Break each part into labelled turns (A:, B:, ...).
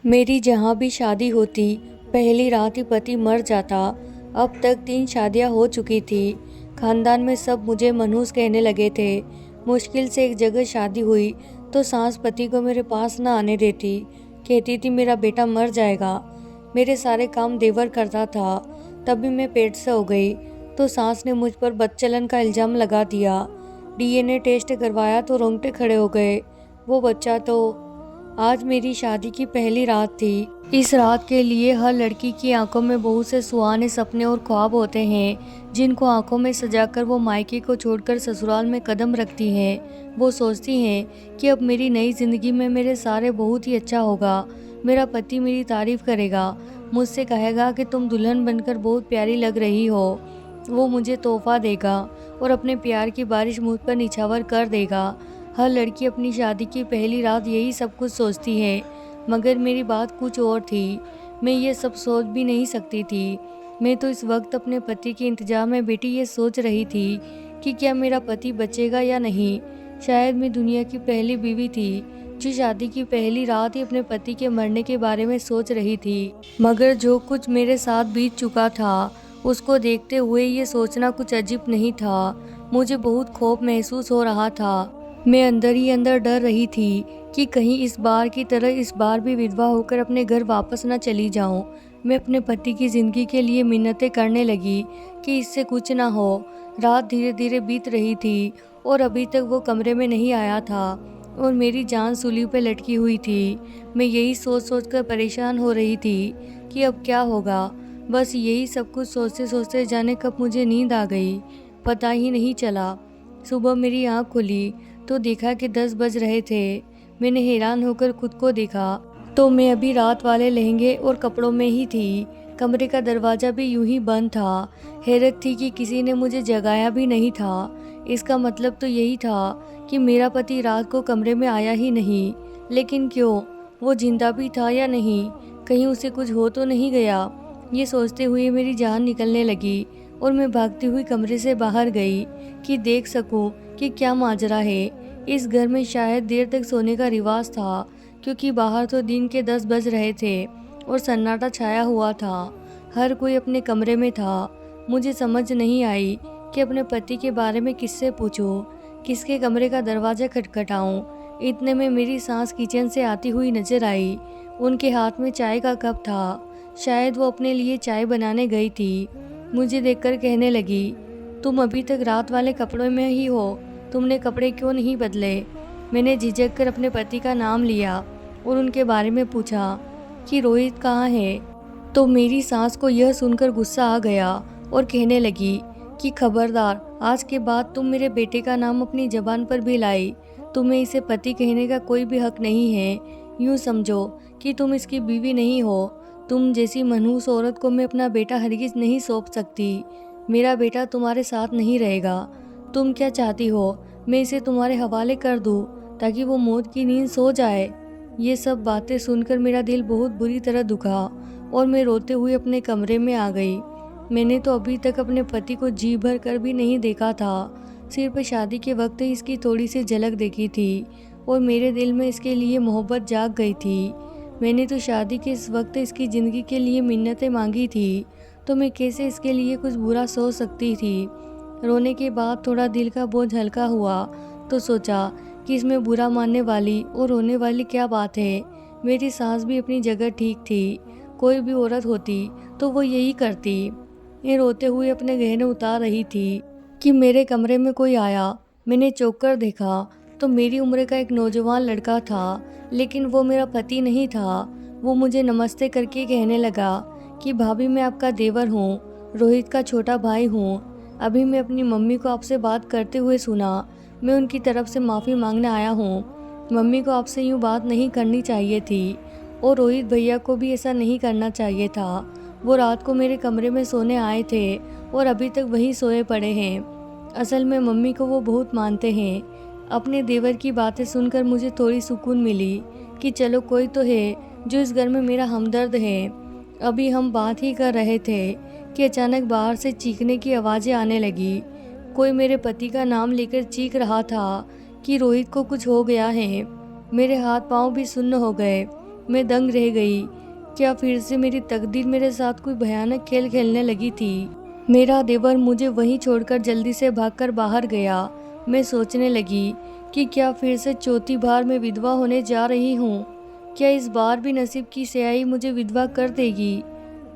A: मेरी जहाँ भी शादी होती पहली रात ही पति मर जाता। अब तक 3 शादियाँ हो चुकी थी। खानदान में सब मुझे मनहूस कहने लगे थे। मुश्किल से एक जगह शादी हुई तो सास पति को मेरे पास न आने देती। कहती थी मेरा बेटा मर जाएगा। मेरे सारे काम देवर करता था। तभी मैं पेट से हो गई तो सास ने मुझ पर बदचलन का इल्ज़ाम लगा दिया। डीएनए टेस्ट करवाया तो रोंगटे खड़े हो गए। वो बच्चा तो आज मेरी शादी की पहली रात थी। इस रात के लिए हर लड़की की आंखों में बहुत से सुहाने सपने और ख्वाब होते हैं, जिनको आंखों में सजाकर वो मायके को छोड़कर ससुराल में कदम रखती हैं। वो सोचती हैं कि अब मेरी नई ज़िंदगी में मेरे सारे बहुत ही अच्छा होगा। मेरा पति मेरी तारीफ करेगा, मुझसे कहेगा कि तुम दुल्हन बनकर बहुत प्यारी लग रही हो। वो मुझे तोहफा देगा और अपने प्यार की बारिश मुझ पर निछावर कर देगा। हर लड़की अपनी शादी की पहली रात यही सब कुछ सोचती है, मगर मेरी बात कुछ और थी। मैं ये सब सोच भी नहीं सकती थी। मैं तो इस वक्त अपने पति के इंतजार में बेटी ये सोच रही थी कि क्या मेरा पति बचेगा या नहीं। शायद मैं दुनिया की पहली बीवी थी जो शादी की पहली रात ही अपने पति के मरने के बारे में सोच रही थी। मगर जो कुछ मेरे साथ बीत चुका था उसको देखते हुए ये सोचना कुछ अजीब नहीं था। मुझे बहुत खौफ महसूस हो रहा था। मैं अंदर ही अंदर डर रही थी कि कहीं इस बार की तरह इस बार भी विधवा होकर अपने घर वापस न चली जाऊं। मैं अपने पति की ज़िंदगी के लिए मिन्नतें करने लगी कि इससे कुछ ना हो। रात धीरे धीरे बीत रही थी और अभी तक वो कमरे में नहीं आया था और मेरी जान सूली पे लटकी हुई थी। मैं यही सोच सोच कर परेशान हो रही थी कि अब क्या होगा। बस यही सब कुछ सोचते सोचते जाने कब मुझे नींद आ गई, पता ही नहीं चला। सुबह मेरी आँख खुली तो देखा कि 10 बज रहे थे। मैंने हैरान होकर खुद को देखा तो मैं अभी रात वाले लहंगे और कपड़ों में ही थी। कमरे का दरवाज़ा भी यूं ही बंद था। हैरत थी कि किसी ने मुझे जगाया भी नहीं था। इसका मतलब तो यही था कि मेरा पति रात को कमरे में आया ही नहीं। लेकिन क्यों? वो जिंदा भी था या नहीं? कहीं उसे कुछ हो तो नहीं गया? ये सोचते हुए मेरी जान निकलने लगी और मैं भागती हुई कमरे से बाहर गई कि देख सकूं कि क्या माजरा है। इस घर में शायद देर तक सोने का रिवाज था, क्योंकि बाहर तो दिन के 10 बज रहे थे और सन्नाटा छाया हुआ था। हर कोई अपने कमरे में था। मुझे समझ नहीं आई कि अपने पति के बारे में किससे पूछूं, किसके कमरे का दरवाज़ा खटखटाऊं। इतने में मेरी सास किचन से आती हुई नजर आई। उनके हाथ में चाय का कप था। शायद वो अपने लिए चाय बनाने गई थी। मुझे देखकर कहने लगी, तुम अभी तक रात वाले कपड़ों में ही हो, तुमने कपड़े क्यों नहीं बदले? मैंने झिझक कर अपने पति का नाम लिया और उनके बारे में पूछा कि रोहित कहाँ है। तो मेरी सास को यह सुनकर गुस्सा आ गया और कहने लगी कि खबरदार, आज के बाद तुम मेरे बेटे का नाम अपनी जबान पर भी लाई। तुम्हें इसे पति कहने का कोई भी हक नहीं है। यूँ समझो कि तुम इसकी बीवी नहीं हो। तुम जैसी मनहूस औरत को मैं अपना बेटा हरगिज नहीं सौंप सकती। मेरा बेटा तुम्हारे साथ नहीं रहेगा। तुम क्या चाहती हो, मैं इसे तुम्हारे हवाले कर दूं ताकि वो मौत की नींद सो जाए? ये सब बातें सुनकर मेरा दिल बहुत बुरी तरह दुखा और मैं रोते हुए अपने कमरे में आ गई। मैंने तो अभी तक अपने पति को जी भर कर भी नहीं देखा था। सिर्फ शादी के वक्त ही इसकी थोड़ी सी झलक देखी थी और मेरे दिल में इसके लिए मोहब्बत जाग गई थी। मैंने तो शादी के इस वक्त इसकी ज़िंदगी के लिए मिन्नतें मांगी थी, तो मैं कैसे इसके लिए कुछ बुरा सोच सकती थी। रोने के बाद थोड़ा दिल का बोझ हल्का हुआ तो सोचा कि इसमें बुरा मानने वाली और रोने वाली क्या बात है। मेरी सास भी अपनी जगह ठीक थी। कोई भी औरत होती तो वो यही करती। ये रोते हुए अपने गहने उतार रही थी कि मेरे कमरे में कोई आया। मैंने चौंक कर देखा तो मेरी उम्र का एक नौजवान लड़का था, लेकिन वो मेरा पति नहीं था। वो मुझे नमस्ते करके कहने लगा कि भाभी, मैं आपका देवर हूँ, रोहित का छोटा भाई हूँ। अभी मैं अपनी मम्मी को आपसे बात करते हुए सुना। मैं उनकी तरफ से माफ़ी मांगने आया हूँ। मम्मी को आपसे यूँ बात नहीं करनी चाहिए थी और रोहित भैया को भी ऐसा नहीं करना चाहिए था। वो रात को मेरे कमरे में सोने आए थे और अभी तक वहीं सोए पड़े हैं। असल में मम्मी को वो बहुत मानते हैं। अपने देवर की बातें सुनकर मुझे थोड़ी सुकून मिली कि चलो कोई तो है जो इस घर में मेरा हमदर्द है। अभी हम बात ही कर रहे थे कि अचानक बाहर से चीखने की आवाज़ें आने लगी। कोई मेरे पति का नाम लेकर चीख रहा था कि रोहित को कुछ हो गया है। मेरे हाथ पांव भी सुन्न हो गए। मैं दंग रह गई। क्या फिर से मेरी तकदीर मेरे साथ कोई भयानक खेल खेलने लगी थी? मेरा देवर मुझे वहीं छोड़कर जल्दी से भागकर बाहर गया। मैं सोचने लगी कि क्या फिर से चौथी बार मैं विधवा होने जा रही हूँ? क्या इस बार भी नसीब की स्याही मुझे विधवा कर देगी?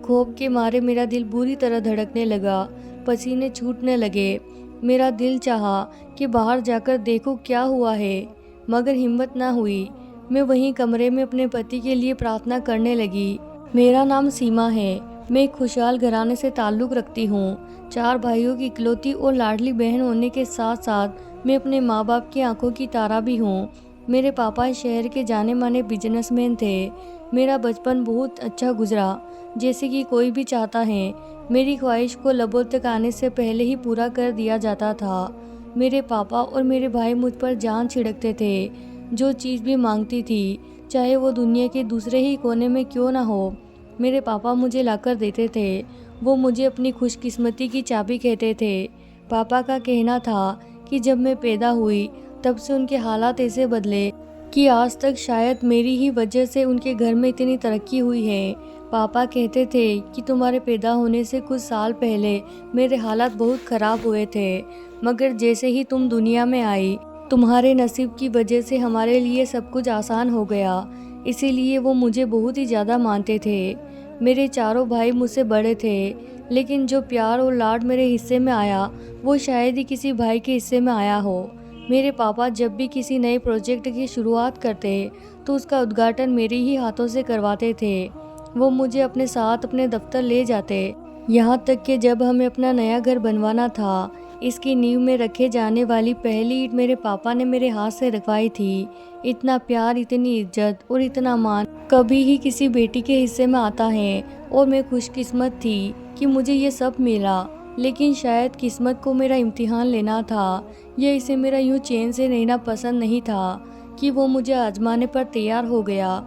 A: खौफ के मारे मेरा दिल बुरी तरह धड़कने लगा, पसीने छूटने लगे। मेरा दिल चाहा कि बाहर जाकर देखूं क्या हुआ है, मगर हिम्मत ना हुई। मैं वहीं कमरे में अपने पति के लिए प्रार्थना करने लगी। मेरा नाम सीमा है। मैं एक खुशहाल घराने से ताल्लुक़ रखती हूँ। 4 भाइयों की इकलौती और लाडली बहन होने के साथ साथ मैं अपने माँ बाप की आंखों की तारा भी हूँ। मेरे पापा शहर के जाने माने बिजनेसमैन थे। मेरा बचपन बहुत अच्छा गुजरा, जैसे कि कोई भी चाहता है। मेरी ख्वाहिश को लबों तक आने से पहले ही पूरा कर दिया जाता था। मेरे पापा और मेरे भाई मुझ पर जान छिड़कते थे। जो चीज़ भी मांगती थी, चाहे वो दुनिया के दूसरे ही कोने में क्यों ना हो, मेरे पापा मुझे लाकर देते थे। वो मुझे अपनी खुशकिस्मती की चाबी कहते थे। पापा का कहना था कि जब मैं पैदा हुई तब से उनके हालात ऐसे बदले कि आज तक शायद मेरी ही वजह से उनके घर में इतनी तरक्की हुई है। पापा कहते थे कि तुम्हारे पैदा होने से कुछ साल पहले मेरे हालात बहुत ख़राब हुए थे, मगर जैसे ही तुम दुनिया में आई, तुम्हारे नसीब की वजह से हमारे लिए सब कुछ आसान हो गया। इसीलिए वो मुझे बहुत ही ज़्यादा मानते थे। मेरे चारों भाई मुझसे बड़े थे, लेकिन जो प्यार और लाड मेरे हिस्से में आया वो शायद ही किसी भाई के हिस्से में आया हो। मेरे पापा जब भी किसी नए प्रोजेक्ट की शुरुआत करते तो उसका उद्घाटन मेरे ही हाथों से करवाते थे। वो मुझे अपने साथ अपने दफ्तर ले जाते, यहाँ तक कि जब हमें अपना नया घर बनवाना था, इसकी नींव में रखे जाने वाली पहली ईंट मेरे पापा ने मेरे हाथ से रखवाई थी। इतना प्यार, इतनी इज्जत और इतना मान कभी ही किसी बेटी के हिस्से में आता है, और मैं खुशकिस्मत थी कि मुझे ये सब मिला। लेकिन शायद किस्मत को मेरा इम्तिहान लेना था, या इसे मेरा यूँ चैन से रहना पसंद नहीं था कि वो मुझे आजमाने पर तैयार हो गया।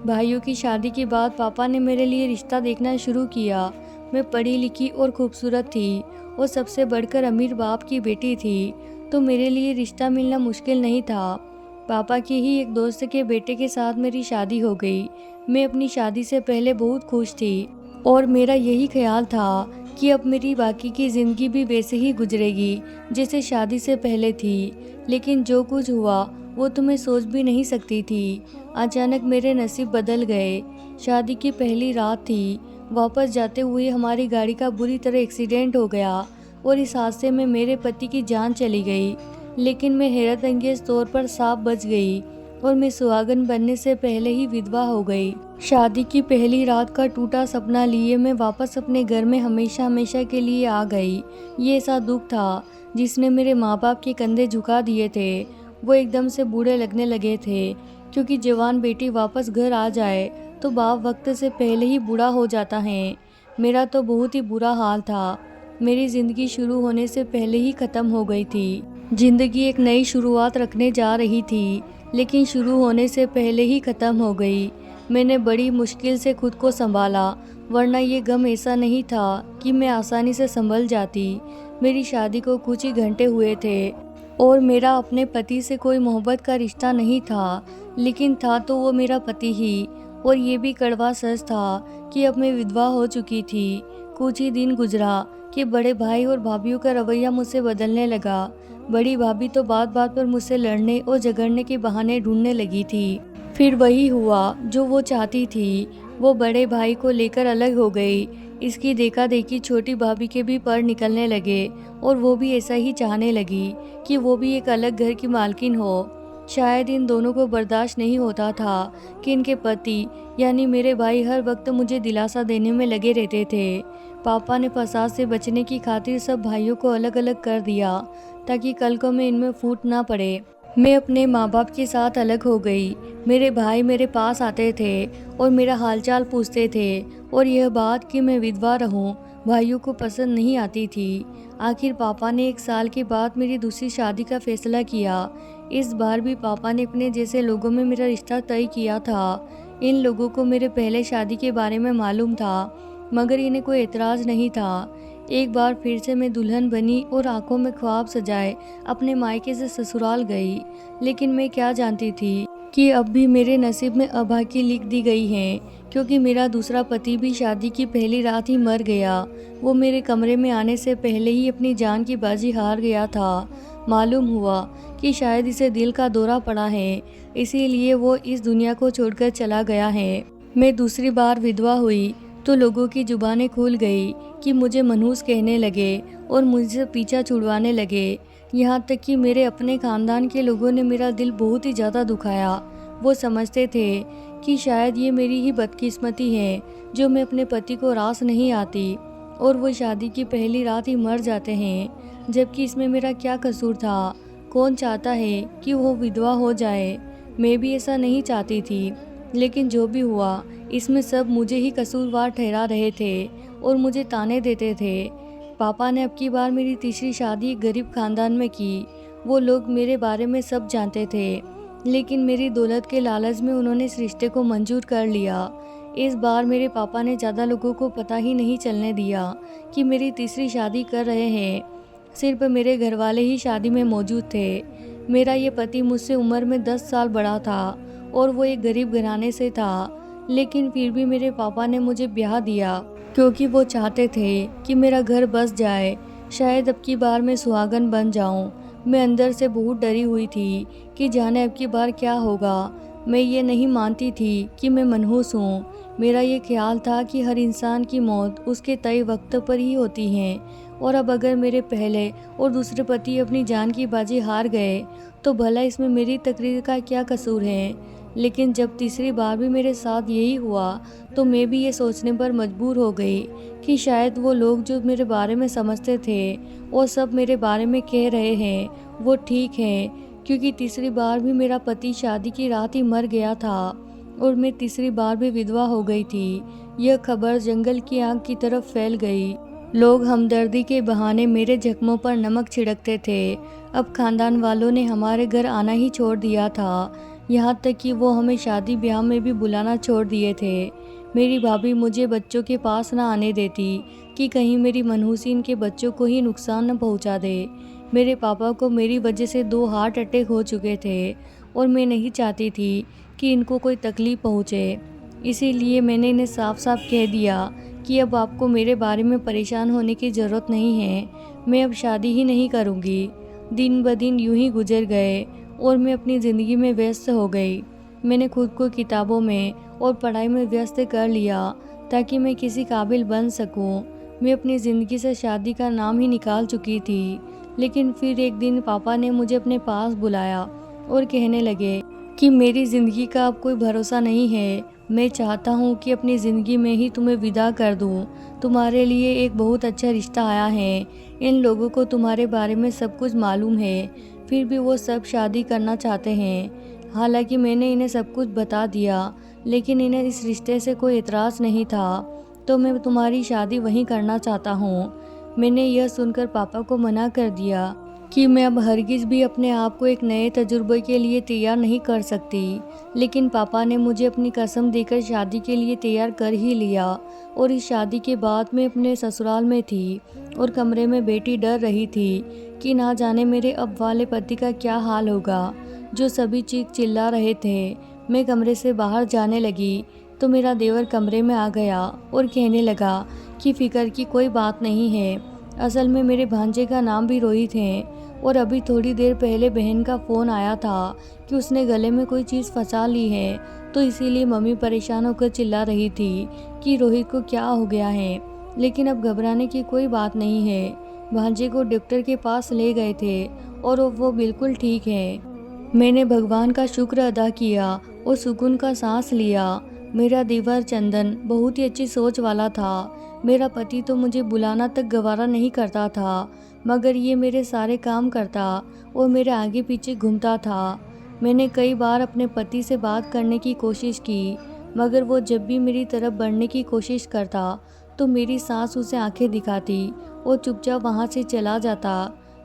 A: भाइयों की शादी के बाद पापा ने मेरे लिए रिश्ता देखना शुरू किया। मैं पढ़ी लिखी और खूबसूरत थी और सबसे बढ़कर अमीर बाप की बेटी थी, तो मेरे लिए रिश्ता मिलना मुश्किल नहीं था। पापा के ही एक दोस्त के बेटे के साथ मेरी शादी हो गई। मैं अपनी शादी से पहले बहुत खुश थी और मेरा यही ख्याल था कि अब मेरी बाकी की ज़िंदगी भी वैसे ही गुजरेगी जैसे शादी से पहले थी। लेकिन जो कुछ हुआ वो तो मैं सोच भी नहीं सकती थी। अचानक मेरे नसीब बदल गए। शादी की पहली रात थी। वापस जाते हुए हमारी गाड़ी का बुरी तरह एक्सीडेंट हो गया और इस हादसे में मेरे पति की जान चली गई। लेकिन मैं हैरत अंगेज तौर पर साफ बच गई और मैं सुहागन बनने से पहले ही विधवा हो गई। शादी की पहली रात का टूटा सपना लिए मैं वापस अपने घर में हमेशा हमेशा के लिए आ गई। ये ऐसा दुख था जिसने मेरे माँ बाप के कंधे झुका दिए थे। वो एकदम से बूढ़े लगने लगे थे, क्योंकि जवान बेटी वापस घर आ जाए तो बाप वक्त से पहले ही बूढ़ा हो जाता है। मेरा तो बहुत ही बुरा हाल था। मेरी ज़िंदगी शुरू होने से पहले ही ख़त्म हो गई थी। ज़िंदगी एक नई शुरुआत रखने जा रही थी, लेकिन शुरू होने से पहले ही ख़त्म हो गई। मैंने बड़ी मुश्किल से खुद को संभाला, वरना ये गम ऐसा नहीं था कि मैं आसानी से संभल जाती। मेरी शादी को कुछ ही घंटे हुए थे और मेरा अपने पति से कोई मोहब्बत का रिश्ता नहीं था, लेकिन था तो वो मेरा पति ही। और ये भी कड़वा सच था कि अब मैं विधवा हो चुकी थी। कुछ ही दिन गुजरा कि बड़े भाई और भाभीयों का रवैया मुझसे बदलने लगा। बड़ी भाभी तो बात बात पर मुझसे लड़ने और झगड़ने के बहाने ढूंढने लगी थी। फिर वही हुआ जो वो चाहती थी। वो बड़े भाई को लेकर अलग हो गई। इसकी देखा देखी छोटी भाभी के भी पर निकलने लगे और वो भी ऐसा ही चाहने लगी कि वो भी एक अलग घर की मालकिन हो। शायद इन दोनों को बर्दाश्त नहीं होता था कि इनके पति यानी मेरे भाई हर वक्त मुझे दिलासा देने में लगे रहते थे। पापा ने फसाद से बचने की खातिर सब भाइयों को अलग अलग कर दिया ताकि कल को मैं इनमें फूट ना पड़े। मैं अपने माँ बाप के साथ अलग हो गई। मेरे भाई मेरे पास आते थे और मेरा हालचाल पूछते थे, और यह बात कि मैं विधवा रहूं भाइयों को पसंद नहीं आती थी। आखिर पापा ने 1 साल के बाद मेरी दूसरी शादी का फैसला किया। इस बार भी पापा ने अपने जैसे लोगों में मेरा रिश्ता तय किया था। इन लोगों को मेरे पहले शादी के बारे में मालूम था, मगर इन्हें कोई एतराज़ नहीं था। एक बार फिर से मैं दुल्हन बनी और आंखों में ख्वाब सजाए अपने मायके से ससुराल गई। लेकिन मैं क्या जानती थी कि अब भी मेरे नसीब में अभागी लिख दी गई है, क्योंकि मेरा दूसरा पति भी शादी की पहली रात ही मर गया। वो मेरे कमरे में आने से पहले ही अपनी जान की बाजी हार गया था। मालूम हुआ कि शायद इसे दिल का दौरा पड़ा है, इसीलिए वो इस दुनिया को छोड़कर चला गया है। मैं दूसरी बार विधवा हुई तो लोगों की जुबानें खुल गई कि मुझे मनहूस कहने लगे और मुझसे पीछा छुड़वाने लगे। यहाँ तक कि मेरे अपने खानदान के लोगों ने मेरा दिल बहुत ही ज़्यादा दुखाया। वो समझते थे कि शायद ये मेरी ही बदकिस्मती है जो मैं अपने पति को रास नहीं आती और वो शादी की पहली रात ही मर जाते हैं, जबकि इसमें मेरा क्या कसूर था। कौन चाहता है कि वो विधवा हो जाए? मैं भी ऐसा नहीं चाहती थी, लेकिन जो भी हुआ इसमें सब मुझे ही कसूरवार ठहरा रहे थे और मुझे ताने देते थे। पापा ने अब की बार मेरी तीसरी शादी एक गरीब खानदान में की। वो लोग मेरे बारे में सब जानते थे, लेकिन मेरी दौलत के लालच में उन्होंने इस रिश्ते को मंजूर कर लिया। इस बार मेरे पापा ने ज़्यादा लोगों को पता ही नहीं चलने दिया कि मेरी तीसरी शादी कर रहे हैं। सिर्फ मेरे घर वाले ही शादी में मौजूद थे। मेरा ये पति मुझसे उम्र में 10 साल बड़ा था और वो एक गरीब घराने से था, लेकिन फिर भी मेरे पापा ने मुझे ब्याह दिया क्योंकि वो चाहते थे कि मेरा घर बस जाए। शायद अब की बार मैं सुहागन बन जाऊं। मैं अंदर से बहुत डरी हुई थी कि जाने अब की बार क्या होगा। मैं ये नहीं मानती थी कि मैं मनहूस हूँ। मेरा ये ख्याल था कि हर इंसान की मौत उसके तय वक्त पर ही होती है, और अब अगर मेरे पहले और दूसरे पति अपनी जान की बाजी हार गए तो भला इसमें मेरी तकदीर का क्या कसूर है। लेकिन जब तीसरी बार भी मेरे साथ यही हुआ तो मैं भी ये सोचने पर मजबूर हो गई कि शायद वो लोग जो मेरे बारे में समझते थे वो सब मेरे बारे में कह रहे हैं वो ठीक है, क्योंकि तीसरी बार भी मेरा पति शादी की रात ही मर गया था और मैं तीसरी बार भी विधवा हो गई थी। यह खबर जंगल की आग की तरफ फैल गई। लोग हमदर्दी के बहाने मेरे जख्मों पर नमक छिड़कते थे। अब खानदान वालों ने हमारे घर आना ही छोड़ दिया था, यहाँ तक कि वो हमें शादी ब्याह में भी बुलाना छोड़ दिए थे। मेरी भाभी मुझे बच्चों के पास ना आने देती कि कहीं मेरी मनहूसी इनके बच्चों को ही नुकसान न पहुँचा दे। मेरे पापा को मेरी वजह से 2 हार्ट अटैक हो चुके थे और मैं नहीं चाहती थी कि इनको कोई तकलीफ़ पहुँचे। इसीलिए मैंने इन्हें साफ साफ कह दिया कि अब आपको मेरे बारे में परेशान होने की ज़रूरत नहीं है। मैं अब शादी ही नहीं करूँगी। दिन ब दिन यूं ही गुजर गए और मैं अपनी ज़िंदगी में व्यस्त हो गई। मैंने खुद को किताबों में और पढ़ाई में व्यस्त कर लिया ताकि मैं किसी काबिल बन सकूं। मैं अपनी ज़िंदगी से शादी का नाम ही निकाल चुकी थी। लेकिन फिर एक दिन पापा ने मुझे अपने पास बुलाया और कहने लगे कि मेरी ज़िंदगी का अब कोई भरोसा नहीं है। मैं चाहता हूँ कि अपनी ज़िंदगी में ही तुम्हें विदा कर दूँ। तुम्हारे लिए एक बहुत अच्छा रिश्ता आया है। इन लोगों को तुम्हारे बारे में सब कुछ मालूम है, फिर भी वो सब शादी करना चाहते हैं। हालांकि मैंने इन्हें सब कुछ बता दिया, लेकिन इन्हें इस रिश्ते से कोई एतराज़ नहीं था, तो मैं तुम्हारी शादी वहीं करना चाहता हूँ। मैंने यह सुनकर पापा को मना कर दिया कि मैं अब हरगिज़ भी अपने आप को एक नए तजुर्बे के लिए तैयार नहीं कर सकती। लेकिन पापा ने मुझे अपनी कसम देकर शादी के लिए तैयार कर ही लिया, और इस शादी के बाद मैं अपने ससुराल में थी और कमरे में बैठी डर रही थी कि ना जाने मेरे अब वाले पति का क्या हाल होगा, जो सभी चीख चिल्ला रहे थे। मैं कमरे से बाहर जाने लगी तो मेरा देवर कमरे में आ गया और कहने लगा कि फ़िक्र की कोई बात नहीं है। असल में मेरे भांजे का नाम भी रोहित है, और अभी थोड़ी देर पहले बहन का फ़ोन आया था कि उसने गले में कोई चीज़ फंसा ली है, तो इसीलिए मम्मी परेशान होकर चिल्ला रही थी कि रोहित को क्या हो गया है। लेकिन अब घबराने की कोई बात नहीं है। भांजे को डॉक्टर के पास ले गए थे और वो बिल्कुल ठीक है। मैंने भगवान का शुक्र अदा किया और सुकून का सांस लिया। मेरा देवर चंदन बहुत ही अच्छी सोच वाला था। मेरा पति तो मुझे बुलाना तक गवारा नहीं करता था, मगर ये मेरे सारे काम करता और मेरे आगे पीछे घूमता था। मैंने कई बार अपने पति से बात करने की कोशिश की, मगर वो जब भी मेरी तरफ बढ़ने की कोशिश करता तो मेरी सास उसे आंखें दिखाती और चुपचाप वहाँ से चला जाता।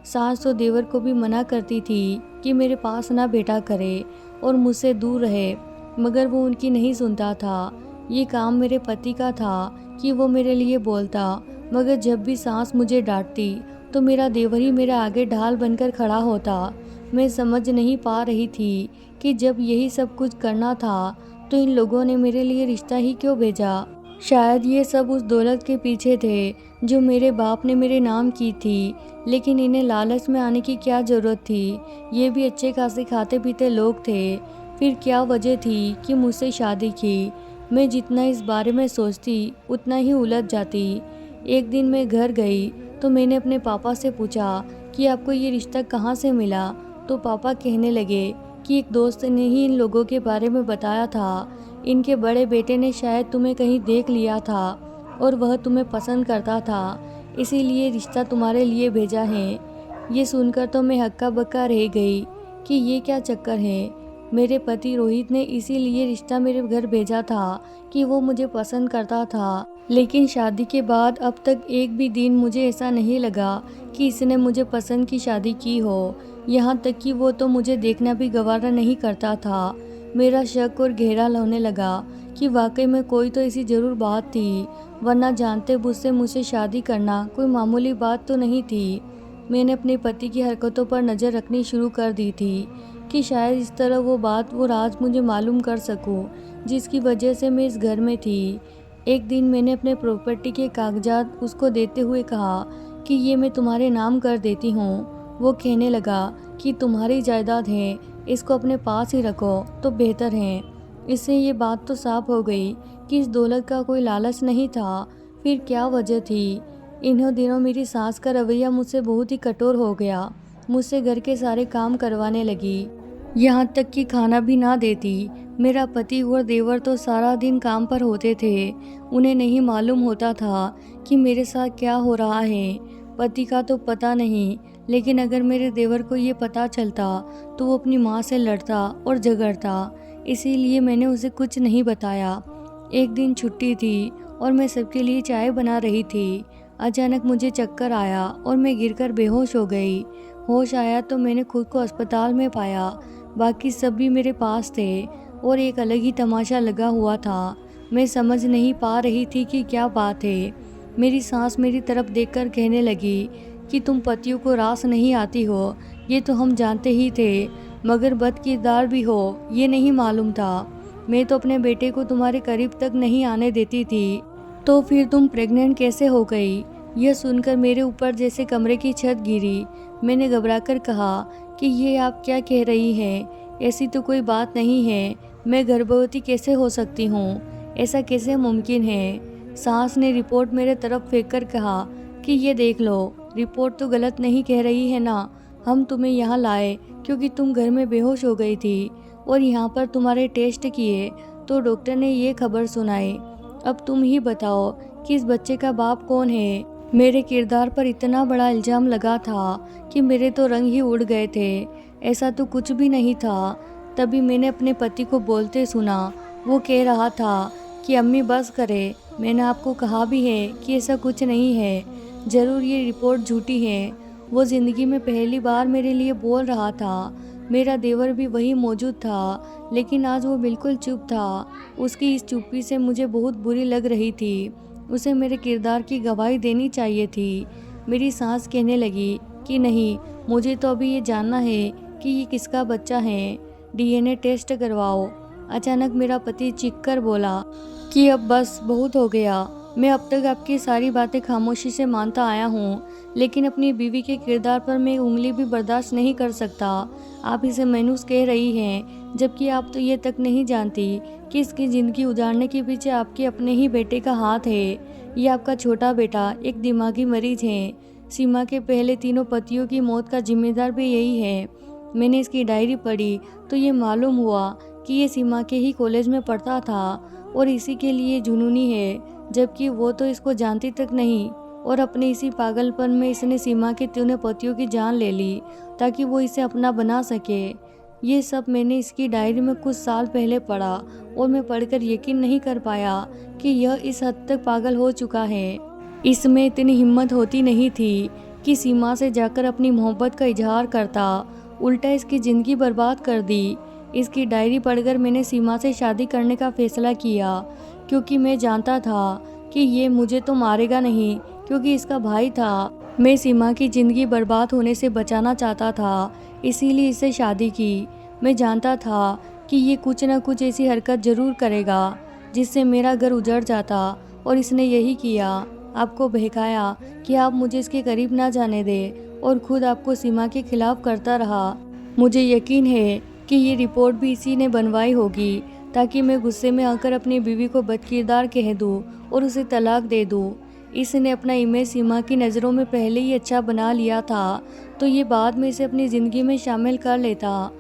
A: सास तो देवर को भी मना करती थी कि मेरे पास ना बैठा करे और मुझसे दूर रहे, मगर वो उनकी नहीं सुनता था। ये काम मेरे पति का था कि वो मेरे लिए बोलता, मगर जब भी सास मुझे डांटती तो मेरा देवर ही मेरे आगे ढाल बनकर खड़ा होता। मैं समझ नहीं पा रही थी कि जब यही सब कुछ करना था तो इन लोगों ने मेरे लिए रिश्ता ही क्यों भेजा। शायद ये सब उस दौलत के पीछे थे जो मेरे बाप ने मेरे नाम की थी, लेकिन इन्हें लालच में आने की क्या ज़रूरत थी। ये भी अच्छे खासे खाते पीते लोग थे। फिर क्या वजह थी कि मुझसे शादी की। मैं जितना इस बारे में सोचती उतना ही उलझ जाती। एक दिन मैं घर गई तो मैंने अपने पापा से पूछा कि आपको ये रिश्ता कहाँ से मिला। तो पापा कहने लगे कि एक दोस्त ने ही इन लोगों के बारे में बताया था। इनके बड़े बेटे ने शायद तुम्हें कहीं देख लिया था और वह तुम्हें पसंद करता था, इसीलिए रिश्ता तुम्हारे लिए भेजा है। ये सुनकर तो मैं हक्का बक्का रह गई कि ये क्या चक्कर है। मेरे पति रोहित ने इसीलिए रिश्ता मेरे घर भेजा था कि वो मुझे पसंद करता था, लेकिन शादी के बाद अब तक एक भी दिन मुझे ऐसा नहीं लगा कि इसने मुझे पसंद की शादी की हो। यहाँ तक कि वो तो मुझे देखना भी गवारा नहीं करता था। मेरा शक और गहरा होने लगा कि वाकई में कोई तो ऐसी ज़रूर बात थी, वरना जानते बुझते मुझसे शादी करना कोई मामूली बात तो नहीं थी। मैंने अपने पति की हरकतों पर नज़र रखनी शुरू कर दी थी कि शायद इस तरह वो राज मुझे मालूम कर सकूं, जिसकी वजह से मैं इस घर में थी। एक दिन मैंने अपने प्रॉपर्टी के कागजात उसको देते हुए कहा कि ये मैं तुम्हारे नाम कर देती हूँ। वो कहने लगा कि तुम्हारी जायदाद है, इसको अपने पास ही रखो तो बेहतर है। इससे ये बात तो साफ हो गई कि इस दौलत का कोई लालच नहीं था। फिर क्या वजह थी। इन्हों दिनों मेरी सास का रवैया मुझसे बहुत ही कठोर हो गया। मुझसे घर के सारे काम करवाने लगी, यहाँ तक कि खाना भी ना देती। मेरा पति और देवर तो सारा दिन काम पर होते थे। उन्हें नहीं मालूम होता था कि मेरे साथ क्या हो रहा है। पति का तो पता नहीं, लेकिन अगर मेरे देवर को ये पता चलता तो वो अपनी माँ से लड़ता और झगड़ता, इसीलिए मैंने उसे कुछ नहीं बताया। एक दिन छुट्टी थी और मैं सबके लिए चाय बना रही थी। अचानक मुझे चक्कर आया और मैं गिरकर बेहोश हो गई। होश आया तो मैंने खुद को अस्पताल में पाया। बाकी सब भी मेरे पास थे और एक अलग ही तमाशा लगा हुआ था। मैं समझ नहीं पा रही थी कि क्या बात है। मेरी सास मेरी तरफ देखकर कहने लगी कि तुम पतियों को रास नहीं आती हो, ये तो हम जानते ही थे, मगर बदकिरदार भी हो ये नहीं मालूम था। मैं तो अपने बेटे को तुम्हारे करीब तक नहीं आने देती थी, तो फिर तुम प्रेग्नेंट कैसे हो गई। यह सुनकर मेरे ऊपर जैसे कमरे की छत गिरी। मैंने घबराकर कहा कि ये आप क्या कह रही हैं, ऐसी तो कोई बात नहीं है। मैं गर्भवती कैसे हो सकती हूँ, ऐसा कैसे मुमकिन है। सास ने रिपोर्ट मेरे तरफ फेंक कर कहा कि ये देख लो, रिपोर्ट तो गलत नहीं कह रही है ना। हम तुम्हें यहाँ लाए क्योंकि तुम घर में बेहोश हो गई थी और यहाँ पर तुम्हारे टेस्ट किए तो डॉक्टर ने ये खबर सुनाई। अब तुम ही बताओ कि इस बच्चे का बाप कौन है। मेरे किरदार पर इतना बड़ा इल्ज़ाम लगा था कि मेरे तो रंग ही उड़ गए थे। ऐसा तो कुछ भी नहीं था। तभी मैंने अपने पति को बोलते सुना। वो कह रहा था कि अम्मी बस करे, मैंने आपको कहा भी है कि ऐसा कुछ नहीं है, ज़रूर ये रिपोर्ट झूठी है। वो ज़िंदगी में पहली बार मेरे लिए बोल रहा था। मेरा देवर भी वही मौजूद था, लेकिन आज वो बिल्कुल चुप था। उसकी इस चुप्पी से मुझे बहुत बुरी लग रही थी। उसे मेरे किरदार की गवाही देनी चाहिए थी। मेरी सास कहने लगी कि नहीं, मुझे तो अभी ये जानना है कि ये किसका बच्चा है, डीएनए टेस्ट करवाओ। अचानक मेरा पति चीख कर बोला कि अब बस बहुत हो गया। मैं अब तक आपकी सारी बातें खामोशी से मानता आया हूँ, लेकिन अपनी बीवी के किरदार पर मैं उंगली भी बर्दाश्त नहीं कर सकता। आप इसे मैनूस कह रही हैं, जबकि आप तो ये तक नहीं जानती कि इसकी ज़िंदगी उजाड़ने के पीछे आपके अपने ही बेटे का हाथ है। ये आपका छोटा बेटा एक दिमागी मरीज है। सीमा के पहले तीनों पतियों की मौत का जिम्मेदार भी यही है। मैंने इसकी डायरी पढ़ी तो ये मालूम हुआ कि ये सीमा के ही कॉलेज में पढ़ता था और इसी के लिए जुनूनी है, जबकि वो तो इसको जानती तक नहीं। और अपने इसी पागलपन में इसने सीमा के तीनों पतियों की जान ले ली ताकि वो इसे अपना बना सके। ये सब मैंने इसकी डायरी में कुछ साल पहले पढ़ा और मैं पढ़कर यकीन नहीं कर पाया कि यह इस हद तक पागल हो चुका है। इसमें इतनी हिम्मत होती नहीं थी कि सीमा से जाकर अपनी मोहब्बत का इजहार करता, उल्टा इसकी ज़िंदगी बर्बाद कर दी। इसकी डायरी पढ़कर मैंने सीमा से शादी करने का फैसला किया, क्योंकि मैं जानता था कि ये मुझे तो मारेगा नहीं, क्योंकि इसका भाई था। मैं सीमा की ज़िंदगी बर्बाद होने से बचाना चाहता था, इसीलिए इससे शादी की। मैं जानता था कि ये कुछ न कुछ ऐसी हरकत ज़रूर करेगा जिससे मेरा घर उजड़ जाता, और इसने यही किया। आपको बहकाया कि आप मुझे इसके करीब ना जाने दें और खुद आपको सीमा के खिलाफ करता रहा। मुझे यकीन है कि ये रिपोर्ट भी इसी ने बनवाई होगी ताकि मैं गुस्से में आकर अपनी बीवी को बदकिरदार कह दूं और उसे तलाक दे दूं। इसने अपना इमेज सीमा की नज़रों में पहले ही अच्छा बना लिया था, तो ये बाद में इसे अपनी ज़िंदगी में शामिल कर लेता।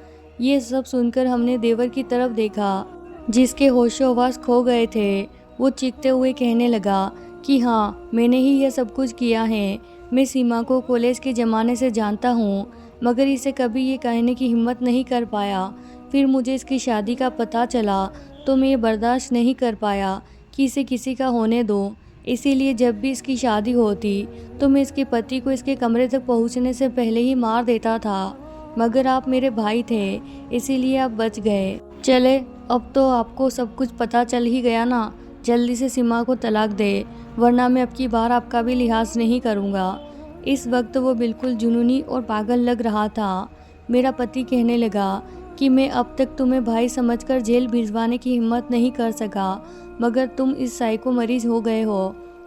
A: ये सब सुनकर हमने देवर की तरफ देखा, जिसके होशो हवास खो गए थे। वो चीखते हुए कहने लगा कि हाँ, मैंने ही यह सब कुछ किया है। मैं सीमा को कॉलेज के ज़माने से जानता हूँ, मगर इसे कभी ये कहने की हिम्मत नहीं कर पाया। फिर मुझे इसकी शादी का पता चला तो मैं ये बर्दाश्त नहीं कर पाया कि इसे किसी का होने दो। इसीलिए जब भी इसकी शादी होती तो मैं इसके पति को इसके कमरे तक पहुंचने से पहले ही मार देता था, मगर आप मेरे भाई थे, इसीलिए आप बच गए। चले, अब तो आपको सब कुछ पता चल ही गया ना। जल्दी से सीमा को तलाक दे, वरना मैं अब की बार आपका भी लिहाज नहीं करूँगा। इस वक्त वो बिल्कुल जुनूनी और पागल लग रहा था। मेरा पति कहने लगा कि मैं अब तक तुम्हें भाई समझकर जेल भिजवाने की हिम्मत नहीं कर सका, मगर तुम इस साइको मरीज हो गए हो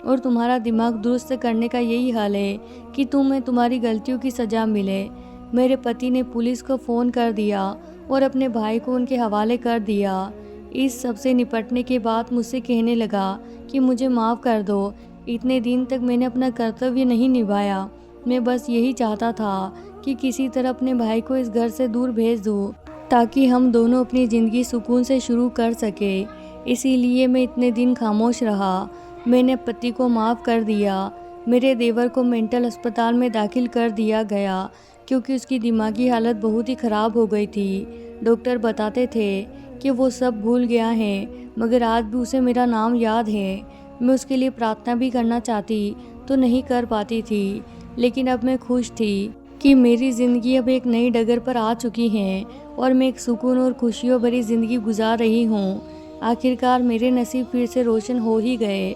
A: और तुम्हारा दिमाग दुरुस्त करने का यही हाल है कि तुम्हें तुम्हारी गलतियों की सज़ा मिले। मेरे पति ने पुलिस को फ़ोन कर दिया और अपने भाई को उनके हवाले कर दिया। इस सब से निपटने के बाद मुझसे कहने लगा कि मुझे माफ़ कर दो, इतने दिन तक मैंने अपना कर्तव्य नहीं निभाया। मैं बस यही चाहता था कि किसी तरह अपने भाई को इस घर से दूर भेज दूँ ताकि हम दोनों अपनी ज़िंदगी सुकून से शुरू कर सके। इसीलिए मैं इतने दिन खामोश रहा। मैंने पति को माफ़ कर दिया। मेरे देवर को मेंटल अस्पताल में दाखिल कर दिया गया क्योंकि उसकी दिमागी हालत बहुत ही ख़राब हो गई थी। डॉक्टर बताते थे कि वो सब भूल गया है, मगर आज भी उसे मेरा नाम याद है। मैं उसके लिए प्रार्थना भी करना चाहती तो नहीं कर पाती थी, लेकिन अब मैं खुश थी कि मेरी ज़िंदगी अब एक नई डगर पर आ चुकी है और मैं एक सुकून और खुशियों भरी ज़िंदगी गुजार रही हूँ। आखिरकार मेरे नसीब फिर से रोशन हो ही गए।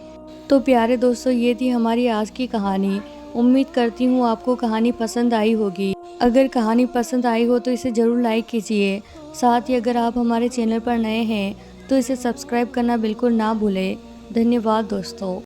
A: तो प्यारे दोस्तों, ये थी हमारी आज की कहानी। उम्मीद करती हूँ आपको कहानी पसंद आई होगी। अगर कहानी पसंद आई हो तो इसे ज़रूर लाइक कीजिए। साथ ही अगर आप हमारे चैनल पर नए हैं तो इसे सब्सक्राइब करना बिल्कुल ना भूलें। धन्यवाद दोस्तों।